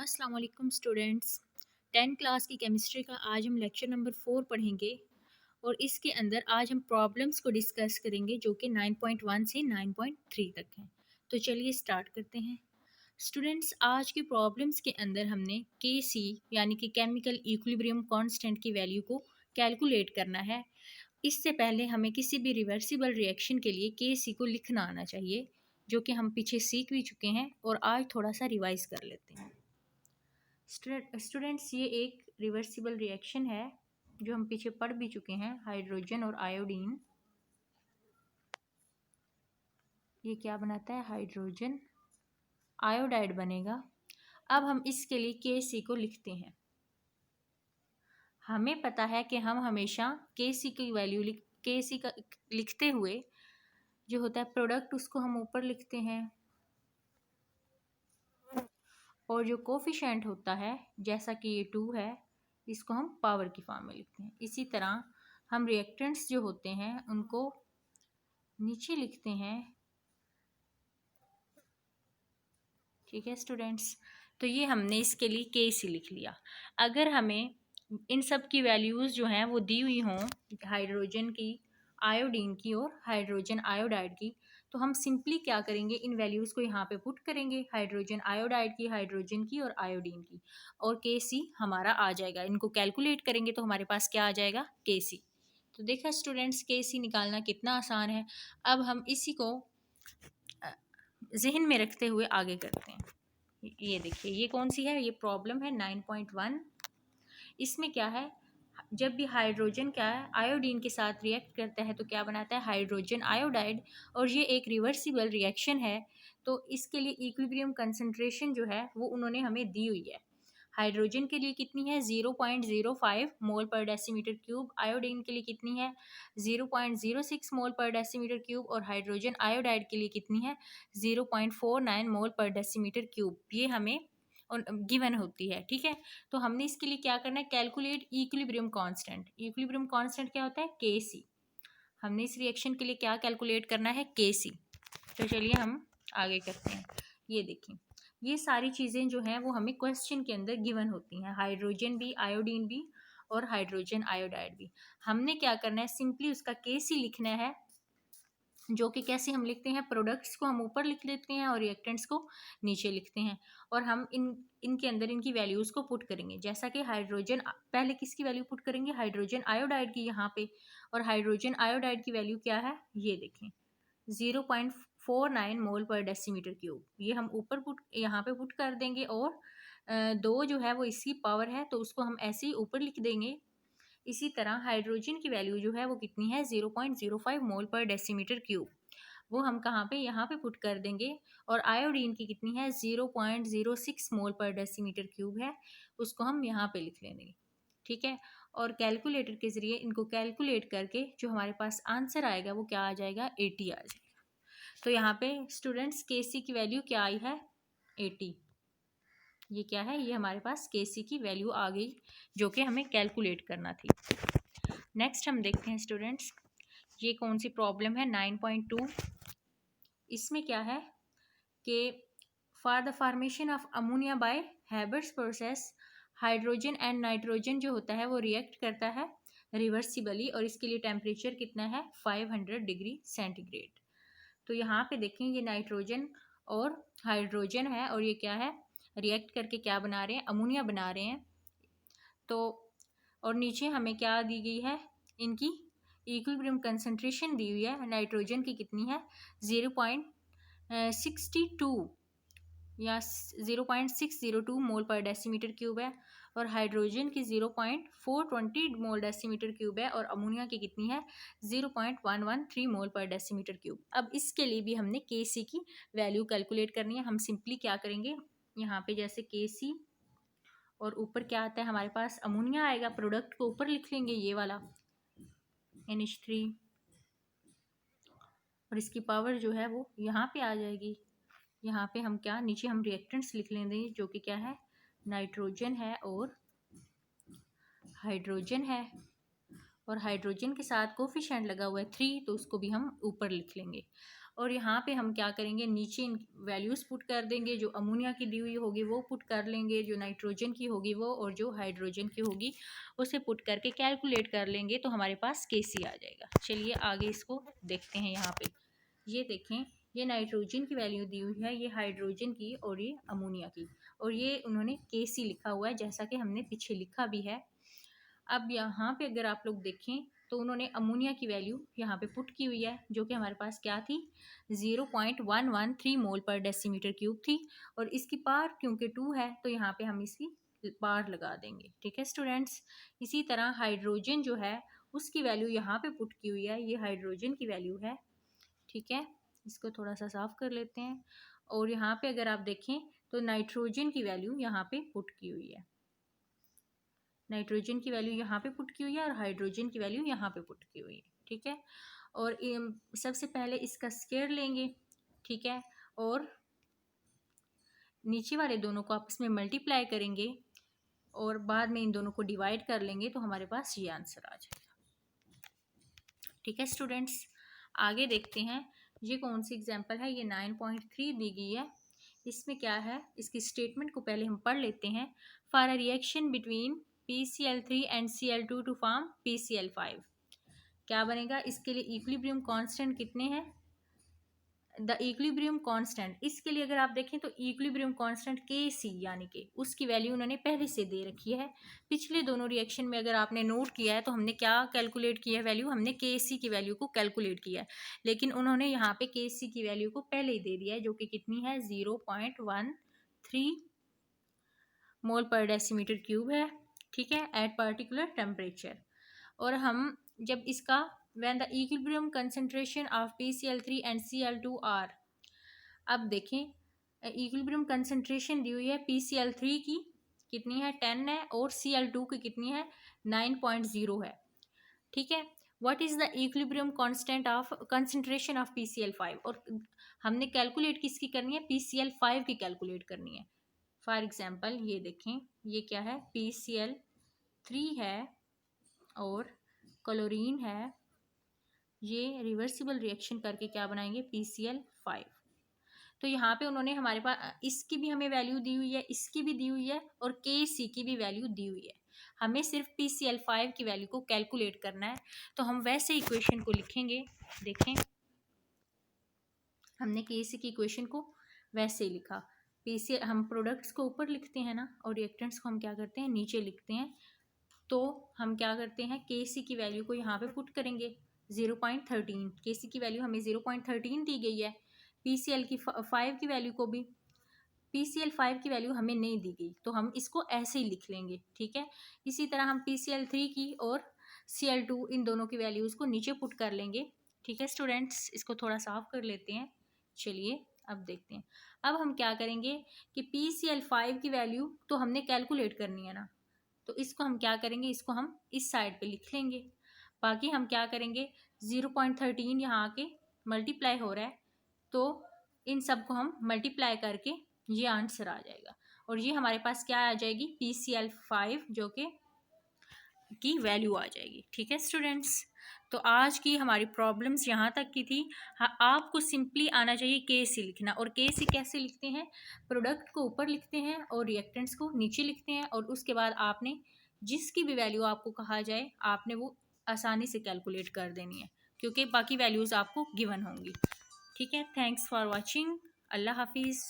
अस्सलाम वालेकुम students. 10 class की केमिस्ट्री का आज हम लेक्चर नंबर 4 पढ़ेंगे और इसके अंदर आज हम प्रॉब्लम्स को डिस्कस करेंगे जो कि 9.1 से 9.3 तक हैं। तो चलिए स्टार्ट करते हैं। स्टूडेंट्स, आज की प्रॉब्लम्स के अंदर हमने Kc यानी कि केमिकल इक्विलिब्रियम कांस्टेंट की वैल्यू को कैलकुलेट करना है। इससे पहले हमें किसी भी रिवर्सिबल रिएक्शन के लिए Kc को लिखना आना चाहिए, जो कि हम पीछे सीख भी चुके हैं और आज थोड़ा सा रिवाइज कर लेते हैं। स्टूडेंट्स, ये एक रिवर्सिबल रिएक्शन है जो हम पीछे पढ़ भी चुके हैं, हाइड्रोजन और आयोडीन। ये क्या बनाता है? हाइड्रोजन आयोडाइड बनेगा। अब हम इसके लिए Kc को लिखते हैं। हमें पता है कि हम हमेशा Kc की वैल्यू Kc का लिखते हुए जो होता है प्रोडक्ट, उसको हम ऊपर लिखते हैं और जो कोफिशिएंट होता है जैसा कि ये 2 है, इसको हम पावर की फॉर्म में लिखते हैं। इसी तरह हम रिएक्टेंट्स जो होते हैं उनको नीचे लिखते हैं। ठीक है स्टूडेंट्स, तो ये हमने इसके लिए Kc लिख लिया। अगर हमें इन सब की वैल्यूज़ जो हैं वो दी हुई हों, हाइड्रोजन की, आयोडीन की और हाइड्रोजन आयोडाइड की, तो हम सिंपली क्या करेंगे, इन वैल्यूज़ को यहाँ पे पुट करेंगे, हाइड्रोजन आयोडाइड की, हाइड्रोजन की और आयोडीन की, और Kc हमारा आ जाएगा। इनको कैलकुलेट करेंगे तो हमारे पास क्या आ जाएगा? Kc। तो देखा स्टूडेंट्स, Kc निकालना कितना आसान है। अब हम इसी को जहन में रखते हुए आगे करते हैं। ये देखिए, ये कौन सी है? ये प्रॉब्लम है 9.1। इसमें क्या है, जब भी हाइड्रोजन क्या है आयोडीन के साथ रिएक्ट करता है तो क्या बनाता है? Hydrogen iodide. और ये एक रिवर्सिबल रिएक्शन है, तो इसके लिए इक्विलिब्रियम कंसंट्रेशन जो है वो उन्होंने हमें दी हुई है। हाइड्रोजन के लिए कितनी है? 0.05 मोल पर डेसीमीटर क्यूब। आयोडीन के लिए कितनी है? 0.06 मोल पर डेसीमीटर क्यूब। और हाइड्रोजन आयोडाइड के लिए कितनी है? 0.49 मोल पर डेसीमीटर क्यूब। ये हमें गिवन होती है। ठीक है, तो हमने इसके लिए क्या करना है? Calculate equilibrium constant. Equilibrium constant क्या होता है? Kc। हमने इस रिएक्शन के लिए क्या कैलकुलेट करना है? Kc। तो चलिए हम आगे करते हैं। ये देखिए, ये सारी चीज़ें जो हैं वो हमें क्वेश्चन के अंदर गिवन होती हैं, हाइड्रोजन भी, आयोडीन भी और हाइड्रोजन आयोडाइड भी। हमने क्या करना है? सिंपली उसका Kc लिखना है, जो कि कैसे हम लिखते हैं? प्रोडक्ट्स को हम ऊपर लिख लेते हैं और रिएक्टेंट्स को नीचे लिखते हैं, और हम इनके अंदर इनकी वैल्यूज़ को पुट करेंगे। जैसा कि हाइड्रोजन, पहले किसकी वैल्यू पुट करेंगे? हाइड्रोजन आयोडाइड की यहाँ पे। और हाइड्रोजन आयोडाइड की वैल्यू क्या है? ये देखें, 0.49 मोल पर डेसीमीटर क्यूब। ये हम ऊपर पुट यहाँ पे पुट कर देंगे, और दो जो है वो इसकी पावर है तो उसको हम ऐसे ही ऊपर लिख देंगे। इसी तरह हाइड्रोजन की वैल्यू जो है वो कितनी है? 0.05 मोल पर डेसीमीटर क्यूब। वो हम कहाँ पे? यहाँ पे पुट कर देंगे। और आयोडीन की कितनी है? 0.06 मोल पर डेसीमीटर क्यूब है, उसको हम यहाँ पे लिख लेंगे। ठीक है, और कैलकुलेटर के ज़रिए इनको कैलकुलेट करके जो हमारे पास आंसर आएगा वो क्या आ जाएगा? 80 आ जाएगा। तो यहाँ पे स्टूडेंट्स Kc की वैल्यू क्या आई है? 80। ये क्या है? ये हमारे पास Kc की वैल्यू आ गई, जो कि हमें कैलकुलेट करना थी। नेक्स्ट हम देखते हैं स्टूडेंट्स, ये कौन सी प्रॉब्लम है? 9.2। इसमें क्या है कि for the formation of ammonia bye Haber's process, hydrogen and nitrogen जो होता है वो रिएक्ट करता है रिवर्सिबली, और इसके लिए टेम्परेचर कितना है? 500 डिग्री सेंटीग्रेड। तो यहाँ पे देखें, ये नाइट्रोजन और हाइड्रोजन है, और ये क्या है? रिएक्ट करके क्या बना रहे हैं? अमोनिया बना रहे हैं। तो और नीचे हमें क्या दी गई है? इनकी इक्विलिब्रियम कंसंट्रेशन दी हुई है। नाइट्रोजन की कितनी है? 0.62 या 0.602 मोल पर डेसीमीटर क्यूब है, और हाइड्रोजन की 0.420 मोल डेसीमीटर क्यूब है, और अमोनिया की कितनी है? 0.113 मोल पर डेसीमीटर क्यूब। अब इसके लिए भी हमने Kc की वैल्यू कैलकुलेट करनी है। हम सिंपली क्या करेंगे, यहाँ पे जैसे Kc और ऊपर क्या आता है हमारे पास? अमोनिया आएगा, प्रोडक्ट को ऊपर लिख लेंगे, ये वाला NH3, और इसकी पावर जो है वो यहाँ पे आ जाएगी। यहाँ पे हम क्या, नीचे हम रिएक्टेंट्स लिख लेंगे, जो कि क्या है? नाइट्रोजन है और हाइड्रोजन है, और हाइड्रोजन के साथ कोफिशिएंट लगा हुआ है 3, तो उसको भी हम ऊपर लिख लेंगे। और यहाँ पे हम क्या करेंगे, नीचे इन वैल्यूज़ पुट कर देंगे। जो अमोनिया की दी हुई होगी वो पुट कर लेंगे, जो नाइट्रोजन की होगी वो, और जो हाइड्रोजन की होगी उसे पुट करके कैलकुलेट कर लेंगे तो हमारे पास Kc आ जाएगा। चलिए आगे इसको देखते हैं। यहाँ पे ये देखें, ये नाइट्रोजन की वैल्यू दी हुई है, ये हाइड्रोजन की और ये अमोनिया की, और ये उन्होंने Kc लिखा हुआ है जैसा कि हमने पीछे लिखा भी है। अब यहाँ पे अगर आप लोग देखें तो उन्होंने अमोनिया की वैल्यू यहाँ पे पुट की हुई है, जो कि हमारे पास क्या थी, 0.113 मोल पर डेसीमीटर क्यूब थी, और इसकी पार क्योंकि 2 है तो यहाँ पे हम इसकी पार लगा देंगे। ठीक है स्टूडेंट्स। इसी तरह हाइड्रोजन जो है उसकी वैल्यू यहाँ पे पुट की हुई है, ये हाइड्रोजन की वैल्यू है। ठीक है, इसको थोड़ा सा साफ कर लेते हैं। और यहाँ पे अगर आप देखें तो नाइट्रोजन की वैल्यू यहाँ पे पुट की हुई है, नाइट्रोजन की वैल्यू यहाँ पे पुट की हुई है और हाइड्रोजन की वैल्यू यहाँ पे पुट की हुई है। ठीक है, और सबसे पहले इसका स्क्वायर लेंगे। ठीक है, और नीचे वाले दोनों को आपस में मल्टीप्लाई करेंगे और बाद में इन दोनों को डिवाइड कर लेंगे तो हमारे पास ये आंसर आ जाएगा। ठीक है स्टूडेंट्स, आगे देखते हैं ये कौन सी एग्जाम्पल है। ये 9.3 दी गई है। इसमें क्या है, इसकी स्टेटमेंट को पहले हम पढ़ लेते हैं। For a reaction between PCl3 and Cl2 to form PCl5, क्या बनेगा, इसके लिए इक्विलिब्रियम कांस्टेंट कितने हैं, द इक्विलिब्रियम कांस्टेंट। इसके लिए अगर आप देखें तो इक्विलिब्रियम कांस्टेंट Kc यानी कि उसकी वैल्यू उन्होंने पहले से दे रखी है। पिछले दोनों रिएक्शन में अगर आपने नोट किया है तो हमने क्या कैलकुलेट किया है, वैल्यू हमने Kc की वैल्यू को कैलकुलेट किया है, लेकिन उन्होंने यहाँ पे Kc की वैल्यू को पहले ही दे दिया है, जो कि कितनी है, 0.13 मोल पर डेसीमीटर क्यूब है। ठीक है, एट पर्टिकुलर टेम्परेचर। और हम जब इसका when the equilibrium concentration of PCl3 and Cl2 are, अब देखें इक्विलिब्रियम कंसंट्रेशन दी हुई है PCl3 की कितनी है, 10 है, और Cl2 की कितनी है, 9.0 है। ठीक है, what is the equilibrium constant of concentration of PCl5, और हमने कैलकुलेट किसकी करनी है, PCl5 की कैलकुलेट करनी है। फॉर एग्जाम्पल ये देखें, ये क्या है, PCl3 है और क्लोरीन है, ये रिवर्सिबल रिएक्शन करके क्या बनाएंगे, PCl5। तो यहाँ पे उन्होंने हमारे पास इसकी भी हमें वैल्यू दी हुई है, इसकी भी दी हुई है, और Kc की भी वैल्यू दी हुई है। हमें सिर्फ PCl5 की वैल्यू को कैलकुलेट करना है, तो हम वैसे इक्वेशन को लिखेंगे। देखें, हमने Kc की इक्वेशन को वैसे ही लिखा। PCl हम प्रोडक्ट्स को ऊपर लिखते हैं ना, और रिएक्टेंट्स को हम क्या करते हैं, नीचे लिखते हैं। तो हम क्या करते हैं, Kc की वैल्यू को यहाँ पे पुट करेंगे 0.13। Kc की वैल्यू हमें 0.13 दी गई है। PCl की 5 की वैल्यू को भी, PCl5 की वैल्यू हमें नहीं दी गई तो हम इसको ऐसे ही लिख लेंगे। ठीक है, इसी तरह हम PCl3 की और Cl2 इन दोनों की वैल्यूज़ को नीचे पुट कर लेंगे। ठीक है स्टूडेंट्स, इसको थोड़ा साफ कर लेते हैं। चलिए अब देखते हैं। अब हम क्या करेंगे कि PCl5 की वैल्यू तो हमने कैलकुलेट करनी है ना, तो इसको हम क्या करेंगे, इसको हम इस साइड पे लिख लेंगे। बाकी हम क्या करेंगे, 0.13 यहाँ आके मल्टीप्लाई हो रहा है, तो इन सब को हम मल्टीप्लाई करके ये आंसर आ जाएगा, और ये हमारे पास क्या आ जाएगी, PCl5 जो कि की वैल्यू आ जाएगी। ठीक है स्टूडेंट्स, तो आज की हमारी प्रॉब्लम्स यहाँ तक की थी। हाँ, आपको सिंपली आना चाहिए Kc लिखना, और Kc कैसे लिखते हैं, प्रोडक्ट को ऊपर लिखते हैं और रिएक्टेंट्स को नीचे लिखते हैं, और उसके बाद आपने जिसकी भी वैल्यू आपको कहा जाए आपने वो आसानी से कैलकुलेट कर देनी है, क्योंकि बाकी वैल्यूज़ आपको गिवन होंगी। ठीक है, थैंक्स फॉर वॉचिंग, अल्लाह हाफिज़।